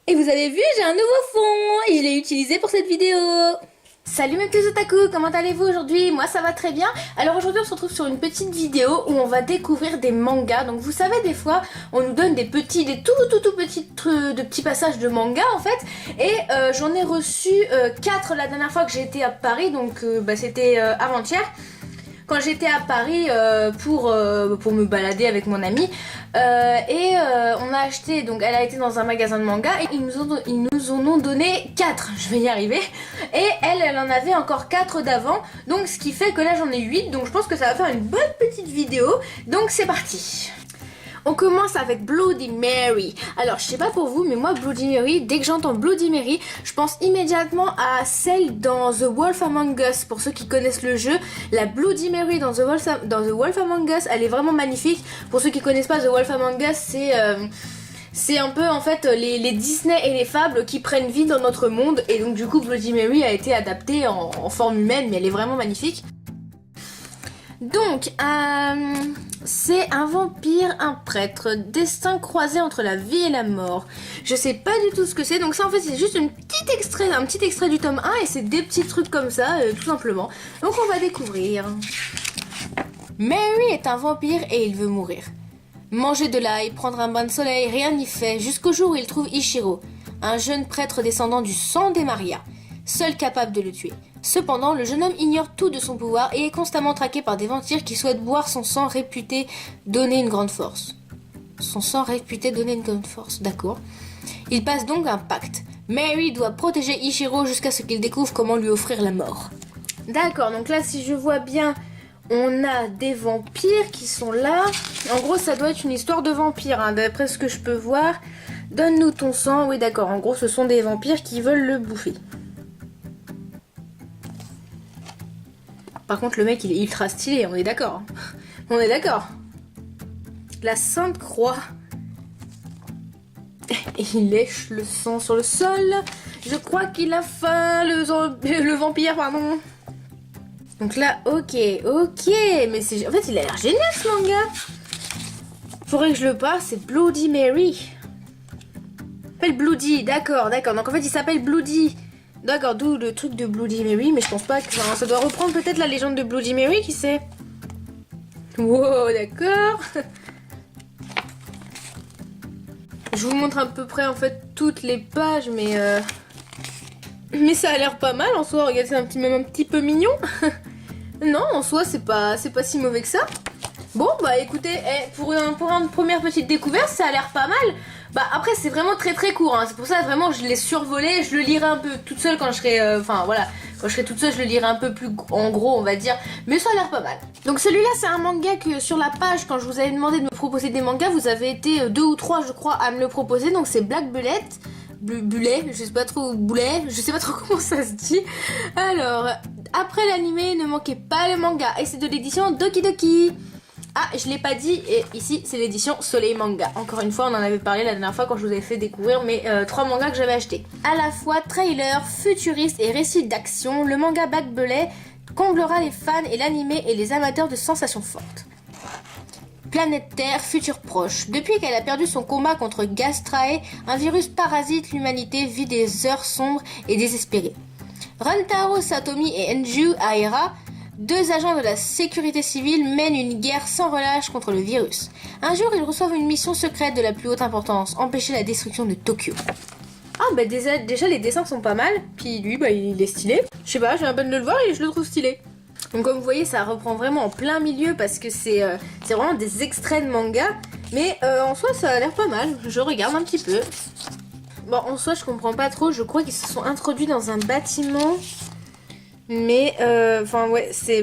Et vous avez vu, j'ai un nouveau fond et je l'ai utilisé pour cette vidéo. Salut mes petits otaku, comment allez-vous aujourd'hui? Moi ça va très bien. Alors aujourd'hui on se retrouve sur une petite vidéo où on va découvrir des mangas. Donc vous savez, des fois on nous donne des tout petits passages de manga en fait. Et j'en ai reçu 4 la dernière fois que j'ai été à Paris. Donc c'était avant-hier. Quand j'étais à Paris pour me balader avec mon ami. On a acheté, donc elle a été dans un magasin de manga et ils nous en ont donné 4, je vais y arriver. Et elle en avait encore 4 d'avant, donc ce qui fait que là j'en ai 8, donc je pense que ça va faire une bonne petite vidéo. Donc c'est parti. On commence avec Bloody Mary. Alors je sais pas pour vous, mais moi Bloody Mary, dès que j'entends Bloody Mary, je pense immédiatement à celle dans The Wolf Among Us. Pour ceux qui connaissent le jeu, la Bloody Mary dans The Wolf Among Us, elle est vraiment magnifique. Pour ceux qui connaissent pas The Wolf Among Us, c'est un peu en fait les Disney et les fables qui prennent vie dans notre monde. Et donc du coup Bloody Mary a été adaptée en forme humaine, mais elle est vraiment magnifique. Donc, c'est un vampire, un prêtre, destin croisé entre la vie et la mort. Je sais pas du tout ce que c'est, donc ça en fait c'est juste un petit extrait du tome 1 et c'est des petits trucs comme ça, tout simplement. Donc on va découvrir. Mary est un vampire et il veut mourir. Manger de l'ail, prendre un bain de soleil, rien n'y fait, jusqu'au jour où il trouve Ichiro, un jeune prêtre descendant du sang des Maria, seul capable de le tuer. Cependant, le jeune homme ignore tout de son pouvoir et est constamment traqué par des vampires qui souhaitent boire son sang réputé donner une grande force. Son sang réputé donner une grande force, d'accord. Il passe donc un pacte. Mary doit protéger Ichiro jusqu'à ce qu'il découvre comment lui offrir la mort. D'accord, donc là si je vois bien, on a des vampires qui sont là. En gros ça doit être une histoire de vampires, hein, d'après ce que je peux voir. Donne-nous ton sang, oui d'accord, en gros ce sont des vampires qui veulent le bouffer. Par contre, le mec, il est ultra stylé, on est d'accord. On est d'accord. La Sainte Croix. Et il lèche le sang sur le sol. Je crois qu'il a faim, le vampire, pardon. Donc là, ok. Mais c'est... En fait, il a l'air génial, ce manga. Faudrait que je le passe, c'est Bloody Mary. Il s'appelle Bloody, d'accord. Donc en fait, il s'appelle Bloody. D'accord, d'où le truc de Bloody Mary, mais je pense pas que ça doit reprendre peut-être la légende de Bloody Mary, qui sait. Wow, d'accord. Je vous montre à peu près en fait toutes les pages, mais ça a l'air pas mal en soi. Regardez, c'est même un petit peu mignon. Non, en soi, c'est pas si mauvais que ça. Bon, bah écoutez, pour une première petite découverte, ça a l'air pas mal. Bah après c'est vraiment très court, hein. C'est pour ça vraiment je l'ai survolé, je le lirai un peu toute seule quand je serai, quand je serai toute seule je le lirai un peu plus en gros on va dire, mais ça a l'air pas mal. Donc celui-là c'est un manga que sur la page quand je vous avais demandé de me proposer des mangas, vous avez été 2 ou 3 je crois à me le proposer, donc c'est Black Bullet, Bullet, je sais pas trop, Boulet, je sais pas trop comment ça se dit. Alors, après l'animé, ne manquez pas le manga, et c'est de l'édition Doki Doki. Ah, je l'ai pas dit, et ici c'est l'édition Soleil Manga. Encore une fois, on en avait parlé la dernière fois quand je vous avais fait découvrir mes 3 mangas que j'avais achetés. À la fois trailer, futuriste et récit d'action, le manga Black Bullet comblera les fans et l'animé et les amateurs de sensations fortes. Planète Terre, futur proche. Depuis qu'elle a perdu son combat contre Gastrae, un virus parasite l'humanité vit des heures sombres et désespérées. Rantaro Satomi et Enju Aera, 2 agents de la sécurité civile, mènent une guerre sans relâche contre le virus. Un jour, ils reçoivent une mission secrète de la plus haute importance, empêcher la destruction de Tokyo. Ah bah déjà les dessins sont pas mal, puis lui bah il est stylé. Je sais pas, j'ai la peine de le voir et je le trouve stylé. Donc comme vous voyez ça reprend vraiment en plein milieu parce que c'est vraiment des extraits de manga. Mais en soi ça a l'air pas mal, je regarde un petit peu. Bon en soi je comprends pas trop, je crois qu'ils se sont introduits dans un bâtiment. Mais ouais,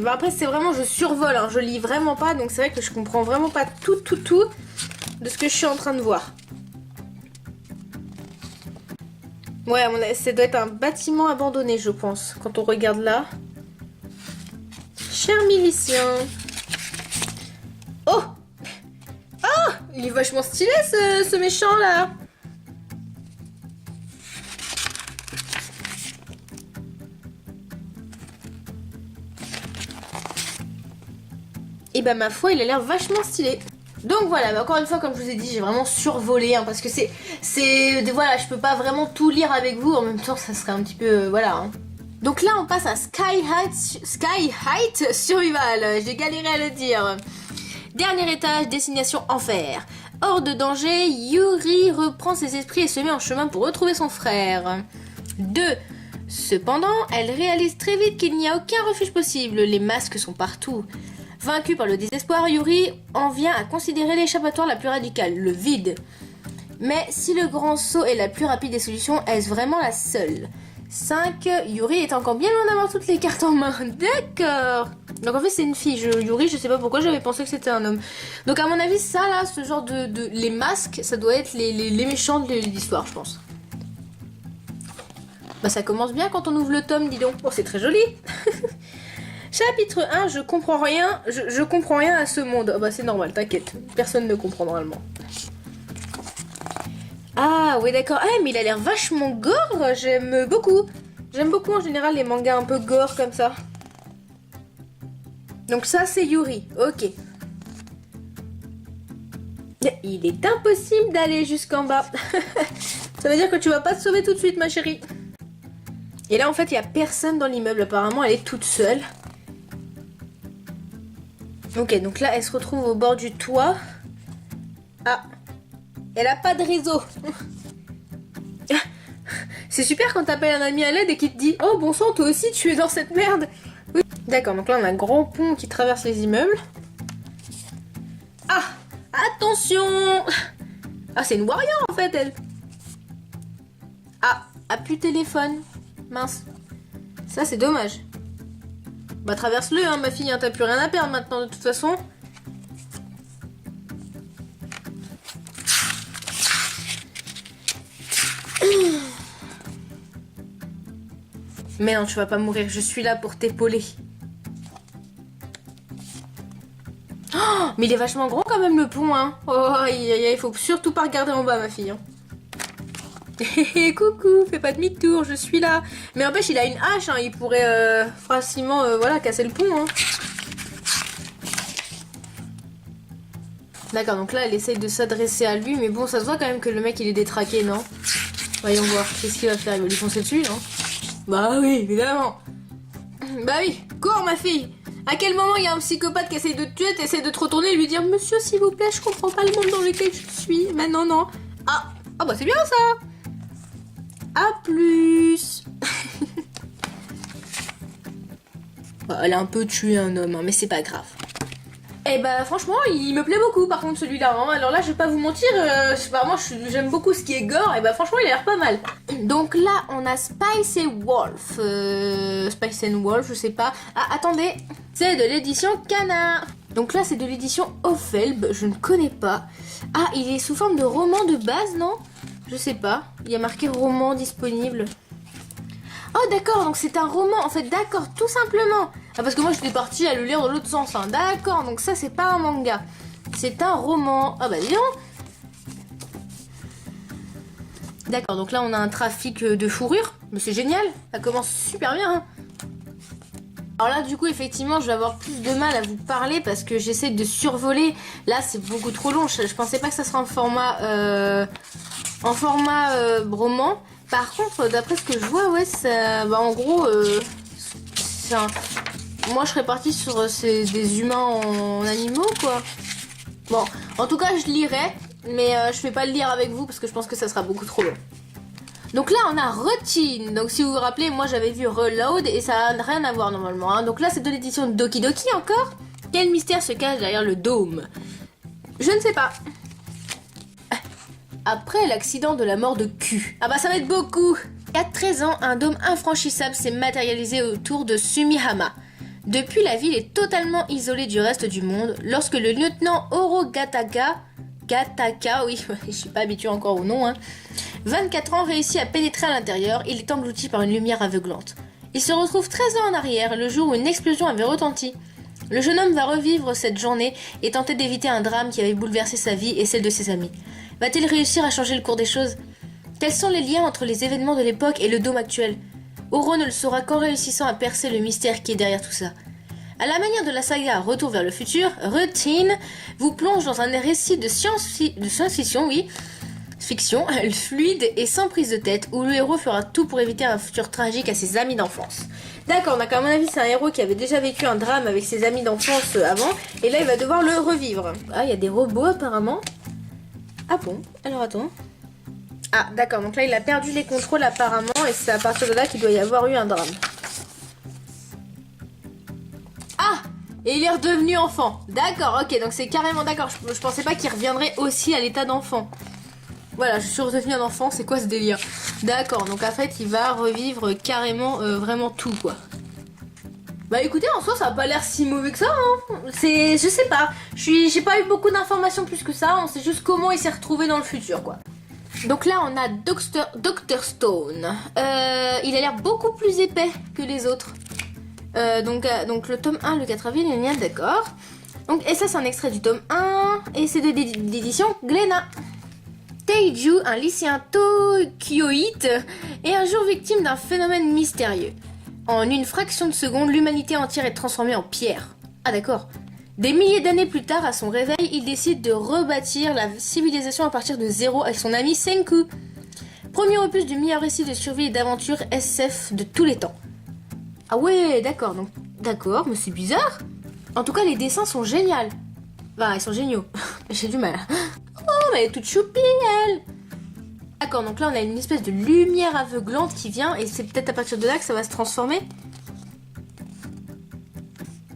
après c'est vraiment, je survole, hein, je lis vraiment pas, donc c'est vrai que je comprends vraiment pas tout de ce que je suis en train de voir. Ouais, ça doit être un bâtiment abandonné, je pense, quand on regarde là. Cher milicien. Oh! Ah! Il est vachement stylé ce méchant là. Et bah ma foi il a l'air vachement stylé. Donc voilà, bah encore une fois, comme je vous ai dit, j'ai vraiment survolé, hein, parce que voilà, je peux pas vraiment tout lire avec vous, en même temps, ça serait un petit peu, voilà. Hein. Donc là, on passe à Sky Height Survival, j'ai galéré à le dire. Dernier étage, destination enfer. Hors de danger, Yuri reprend ses esprits et se met en chemin pour retrouver son frère. 2. Cependant, elle réalise très vite qu'il n'y a aucun refuge possible, les masques sont partout. Vaincue par le désespoir, Yuri en vient à considérer l'échappatoire la plus radicale, le vide. Mais si le grand saut est la plus rapide des solutions, est-ce vraiment la seule ? 5. Yuri est encore bien loin d'avoir toutes les cartes en main. D'accord. Donc en fait c'est une fille. Yuri, je sais pas pourquoi j'avais pensé que c'était un homme. Donc à mon avis ça là, ce genre de les masques, ça doit être les méchants de l'histoire, je pense. Bah ça commence bien quand on ouvre le tome, dis donc. Oh c'est très joli. Chapitre 1, je comprends rien, je comprends rien à ce monde. Oh bah c'est normal, t'inquiète, personne ne comprend normalement. Ah oui d'accord, ah mais il a l'air vachement gore, j'aime beaucoup. J'aime beaucoup en général les mangas un peu gore comme ça. Donc ça c'est Yuri, ok. Il est impossible d'aller jusqu'en bas. Ça veut dire que tu vas pas te sauver tout de suite ma chérie. Et là en fait il y a personne dans l'immeuble, apparemment elle est toute seule. Ok, donc là, elle se retrouve au bord du toit. Ah, elle a pas de réseau. C'est super quand t'appelles un ami à l'aide et qu'il te dit « Oh, bon sang, toi aussi, tu es dans cette merde !» Oui. D'accord, donc là, on a un grand pont qui traverse les immeubles. Ah, attention. Ah, c'est une warrior, en fait, elle. Ah, plus de téléphone. Mince. Ça, c'est dommage. Bah traverse-le hein ma fille, hein, t'as plus rien à perdre maintenant de toute façon. Mais non, tu vas pas mourir, je suis là pour t'épauler. Oh, mais il est vachement gros quand même le pont hein. Oh, il faut surtout pas regarder en bas ma fille. Hein. Coucou, fais pas demi-tour, je suis là. Mais n'empêche, il a une hache, hein, il pourrait facilement voilà, casser le pont. Hein. D'accord, donc là, elle essaye de s'adresser à lui, mais bon, ça se voit quand même que le mec, il est détraqué, non? Voyons voir, qu'est-ce qu'il va faire? Il va lui foncer dessus, non? Bah oui, évidemment. Bah oui, cours ma fille. À quel moment il y a un psychopathe qui essaye de te tuer, t'essayes de te retourner et lui dire « Monsieur, s'il vous plaît, je comprends pas le monde dans lequel je suis. » Mais non, non. Ah, bah c'est bien ça. A plus. Bah, elle a un peu tué un homme, hein, mais c'est pas grave. Et bah franchement, il me plaît beaucoup par contre celui-là. Hein. Alors là, je vais pas vous mentir, moi j'aime beaucoup ce qui est gore, et bah franchement, il a l'air pas mal. Donc là, on a Spice et Wolf. Spice and Wolf, je sais pas. Ah, attendez, c'est de l'édition Kana. Donc là, c'est de l'édition Ophelb, je ne connais pas. Ah, il est sous forme de roman de base, non? Je sais pas. Il y a marqué roman disponible. Oh d'accord, donc c'est un roman en fait, d'accord, tout simplement. Ah parce que moi j'étais partie à le lire dans l'autre sens, hein. D'accord, donc ça c'est pas un manga. C'est un roman. Ah bah dis donc. D'accord, donc là on a un trafic de fourrure. Mais c'est génial, ça commence super bien. Hein. Alors là du coup effectivement je vais avoir plus de mal à vous parler parce que j'essaie de survoler. Là c'est beaucoup trop long, je pensais pas que ça serait en format roman. Par contre d'après ce que je vois ouais ça, bah, en gros moi je serais partie sur des humains en animaux quoi. Bon en tout cas je lirai mais je vais pas le lire avec vous parce que je pense que ça sera beaucoup trop long. Donc là on a Routine, donc si vous vous rappelez moi j'avais vu Reload et ça n'a rien à voir normalement hein. Donc là c'est de l'édition Doki Doki encore. Quel mystère se cache derrière le dôme? Je ne sais pas. Après l'accident de la mort de Q. Ah bah ça va être beaucoup. À 13 ans, un dôme infranchissable s'est matérialisé autour de Sumihama. Depuis, la ville est totalement isolée du reste du monde lorsque le lieutenant Oro Gataka, oui, je suis pas habituée encore au nom, hein, 24 ans réussit à pénétrer à l'intérieur, il est englouti par une lumière aveuglante. Il se retrouve 13 ans en arrière, le jour où une explosion avait retenti. Le jeune homme va revivre cette journée et tenter d'éviter un drame qui avait bouleversé sa vie et celle de ses amis. Va-t-il réussir à changer le cours des choses? Quels sont les liens entre les événements de l'époque et le dôme actuel? Oro ne le saura qu'en réussissant à percer le mystère qui est derrière tout ça. À la manière de la saga Retour vers le futur, Routine vous plonge dans un récit de science-fiction, oui, fiction, fluide et sans prise de tête, où le héros fera tout pour éviter un futur tragique à ses amis d'enfance. D'accord, donc à mon avis c'est un héros qui avait déjà vécu un drame avec ses amis d'enfance avant, et là il va devoir le revivre. Ah, il y a des robots apparemment. Ah bon? Alors attends. Ah d'accord, donc là il a perdu les contrôles apparemment, et c'est à partir de là qu'il doit y avoir eu un drame. Ah! Et il est redevenu enfant. D'accord, ok, donc c'est carrément d'accord. Je pensais pas qu'il reviendrait aussi à l'état d'enfant. Voilà, je suis redevenu un enfant, c'est quoi ce délire? D'accord, donc en fait il va revivre carrément vraiment tout quoi. Bah écoutez, en soi ça a pas l'air si mauvais que ça, hein. Je sais pas, j'ai pas eu beaucoup d'informations plus que ça, on sait juste comment il s'est retrouvé dans le futur quoi. Donc là on a Dr Stone, il a l'air beaucoup plus épais que les autres. Donc le tome 1, le 4 avril, il y a d'accord. Donc, et ça c'est un extrait du tome 1, et c'est de l'édition Glénat. Taiju, un lycéen tokyoïte, est un jour victime d'un phénomène mystérieux. En une fraction de seconde, l'humanité entière est transformée en pierre. Ah d'accord. Des milliers d'années plus tard, à son réveil, il décide de rebâtir la civilisation à partir de zéro avec son ami Senku. Premier opus du meilleur récit de survie et d'aventure SF de tous les temps. Ah ouais, d'accord, donc d'accord, mais c'est bizarre. En tout cas, les dessins sont géniaux. Bah, ils sont géniaux. J'ai du mal. Oh, mais elle est toute choupie, elle. D'accord, donc là, on a une espèce de lumière aveuglante qui vient, et c'est peut-être à partir de là que ça va se transformer.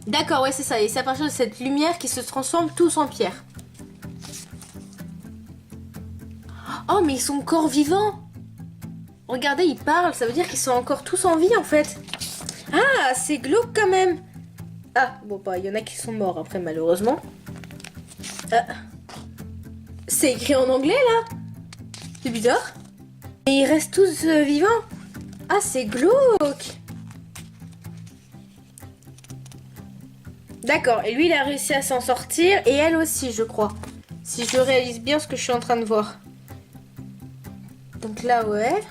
D'accord, ouais, c'est ça. Et c'est à partir de cette lumière qu'ils se transforment tous en pierre. Oh, mais ils sont encore vivants. Regardez, ils parlent. Ça veut dire qu'ils sont encore tous en vie, en fait. Ah, c'est glauque quand même. Ah, bon, bah, il y en a qui sont morts après, malheureusement. C'est écrit en anglais, là. C'est bizarre. Et ils restent tous vivants. Ah, c'est glauque. D'accord, et lui, il a réussi à s'en sortir. Et elle aussi, je crois. Si je réalise bien ce que je suis en train de voir. Donc là, ouais.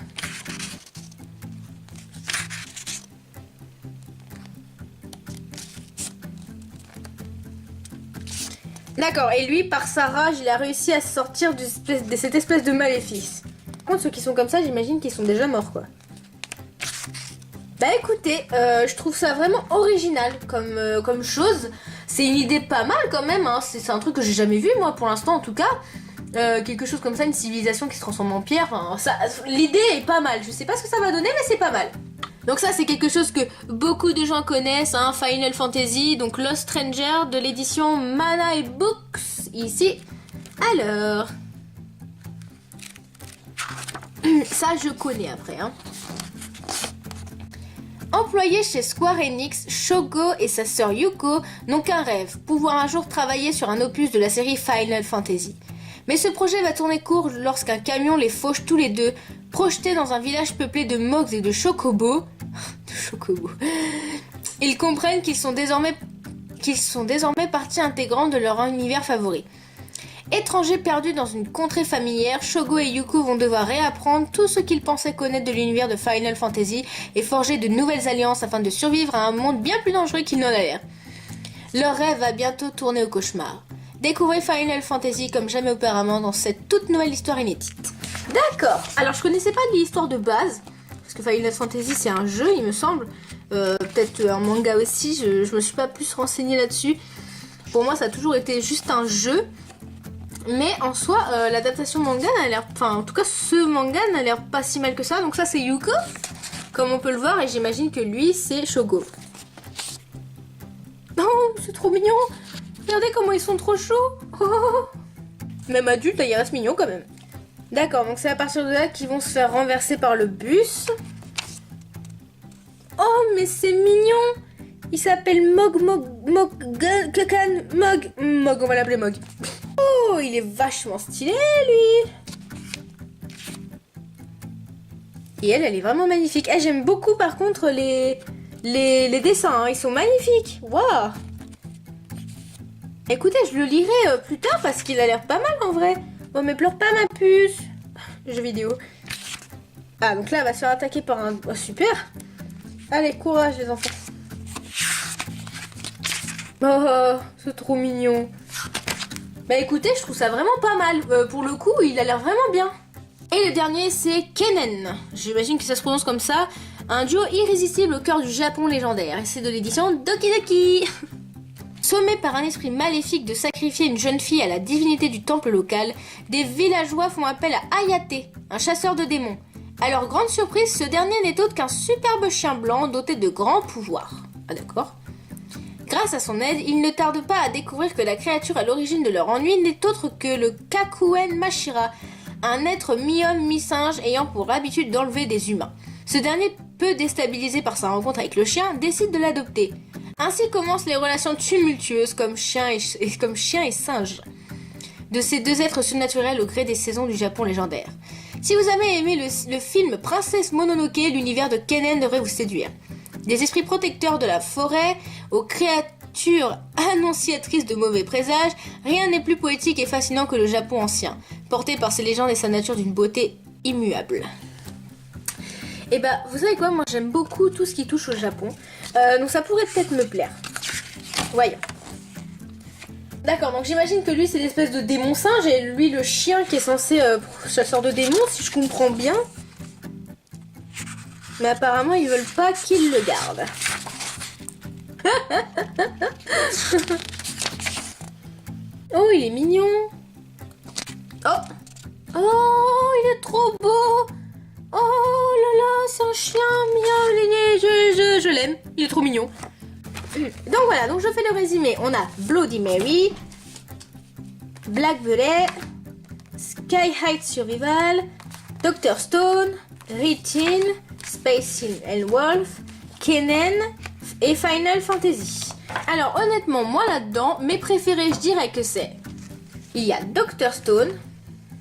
D'accord, et lui, par sa rage, il a réussi à sortir de cette espèce de maléfice. Par contre, ceux qui sont comme ça, j'imagine qu'ils sont déjà morts, quoi. Bah écoutez, je trouve ça vraiment original comme chose. C'est une idée pas mal quand même, hein. C'est un truc que j'ai jamais vu, moi, pour l'instant, en tout cas. Quelque chose comme ça, une civilisation qui se transforme en pierre. Enfin, l'idée est pas mal. Je sais pas ce que ça va donner, mais c'est pas mal. Donc ça c'est quelque chose que beaucoup de gens connaissent, hein, Final Fantasy, donc Lost Stranger de l'édition Mana et Books, ici. Alors, ça je connais après. Hein. Employé chez Square Enix, Shogo et sa sœur Yuko n'ont qu'un rêve, pouvoir un jour travailler sur un opus de la série Final Fantasy. Mais ce projet va tourner court lorsqu'un camion les fauche tous les deux, projetés dans un village peuplé de mogs et de chocobos. Ils comprennent qu'ils sont désormais partie intégrante de leur univers favori. Étrangers perdus dans une contrée familière, Shogo et Yuko vont devoir réapprendre tout ce qu'ils pensaient connaître de l'univers de Final Fantasy et forger de nouvelles alliances afin de survivre à un monde bien plus dangereux qu'il n'en a l'air. Leur rêve va bientôt tourner au cauchemar. Découvrez Final Fantasy comme jamais auparavant dans cette toute nouvelle histoire inédite. D'accord. Alors je connaissais pas l'histoire de base, parce que Final Fantasy c'est un jeu il me semble. Peut-être un manga aussi, je me suis pas plus renseignée là-dessus. Pour moi ça a toujours été juste un jeu. Mais en soi, l'adaptation manga n'a l'air... Enfin en tout cas ce manga n'a l'air pas si mal que ça. Donc ça c'est Yuko, comme on peut le voir, et j'imagine que lui c'est Shogo. Oh c'est trop mignon. Regardez comment ils sont trop chauds. Oh. Même adultes, ils restent mignons quand même. D'accord, donc c'est à partir de là qu'ils vont se faire renverser par le bus. Oh, mais c'est mignon. Il s'appelle Mog, on va l'appeler Mog. Oh, il est vachement stylé, lui. Et elle est vraiment magnifique. Eh, j'aime beaucoup, par contre, les dessins. Hein. Ils sont magnifiques. Waouh. Écoutez, je le lirai plus tard parce qu'il a l'air pas mal en vrai. Bon, mais pleure pas ma puce. Jeu vidéo. Ah, donc là, elle va se faire attaquer par un... Oh, super. Allez, courage les enfants. Oh, c'est trop mignon. Bah écoutez, je trouve ça vraiment pas mal. Pour le coup, il a l'air vraiment bien. Et le dernier, c'est Kennen. J'imagine que ça se prononce comme ça. Un duo irrésistible au cœur du Japon légendaire. Et c'est de l'édition Doki Doki. Sommés par un esprit maléfique de sacrifier une jeune fille à la divinité du temple local, des villageois font appel à Hayate, un chasseur de démons. À leur grande surprise, ce dernier n'est autre qu'un superbe chien blanc doté de grands pouvoirs. Ah d'accord. Grâce à son aide, ils ne tardent pas à découvrir que la créature à l'origine de leur ennui n'est autre que le Kakuen Mashira, un être mi-homme mi-singe ayant pour habitude d'enlever des humains. Ce dernier, peu déstabilisé par sa rencontre avec le chien, décide de l'adopter. Ainsi commencent les relations tumultueuses comme chien et singe de ces deux êtres surnaturels au gré des saisons du Japon légendaire. Si vous avez aimé le film Princesse Mononoke, l'univers de Kennen devrait vous séduire. Des esprits protecteurs de la forêt aux créatures annonciatrices de mauvais présages, rien n'est plus poétique et fascinant que le Japon ancien, porté par ses légendes et sa nature d'une beauté immuable. Et bah, vous savez quoi, moi j'aime beaucoup tout ce qui touche au Japon, donc ça pourrait peut-être me plaire. Voyons. D'accord, donc j'imagine que lui c'est l'espèce de démon singe et lui le chien qui est censé chasseur de démons, si je comprends bien. Mais apparemment ils veulent pas qu'il le garde. Oh, il est mignon. Oh, il est trop beau. Oh là là, c'est un chien mignon. Je l'aime, il est trop mignon. Donc voilà, donc je fais le résumé. On a Bloody Mary, Black Beret, Sky High Survival, Dr. Stone, Ritin, Space and Wolf, Kennen et Final Fantasy. Alors honnêtement, moi là-dedans, mes préférés, je dirais que c'est... Il y a Dr. Stone,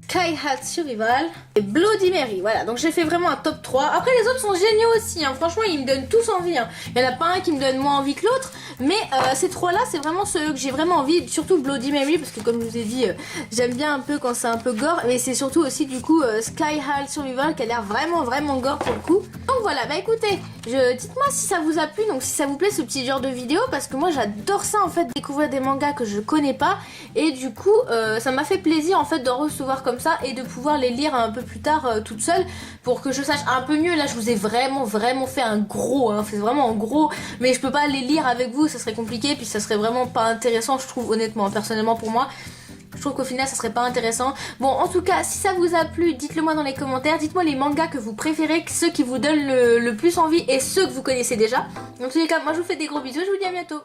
Sky High Survival et Bloody Mary. Voilà, donc j'ai fait vraiment un top 3. Après les autres sont géniaux aussi, hein. Franchement ils me donnent tous envie, hein. Il n'y en a pas un qui me donne moins envie que l'autre. Mais ces trois là c'est vraiment ceux que j'ai vraiment envie. Surtout Bloody Mary parce que comme je vous ai dit, j'aime bien un peu quand c'est un peu gore. Mais c'est surtout aussi du coup Sky High Survival qui a l'air vraiment gore pour le coup. Donc voilà, bah écoutez, dites-moi si ça vous a plu, donc si ça vous plaît ce petit genre de vidéo. Parce que moi j'adore ça en fait, découvrir des mangas que je connais pas. Et du coup ça m'a fait plaisir en fait de recevoir comme ça et de pouvoir les lire un peu plus tard toute seule pour que je sache un peu mieux. Là je vous ai vraiment fait un gros, hein, c'est vraiment en gros, mais je peux pas les lire avec vous, ça serait compliqué, puis ça serait vraiment pas intéressant je trouve, honnêtement, personnellement pour moi. Je trouve qu'au final ça serait pas intéressant. Bon, en tout cas, si ça vous a plu, dites-le moi dans les commentaires. Dites-moi les mangas que vous préférez, ceux qui vous donnent le plus envie et ceux que vous connaissez déjà. Donc, en tous les cas, moi je vous fais des gros bisous, je vous dis à bientôt.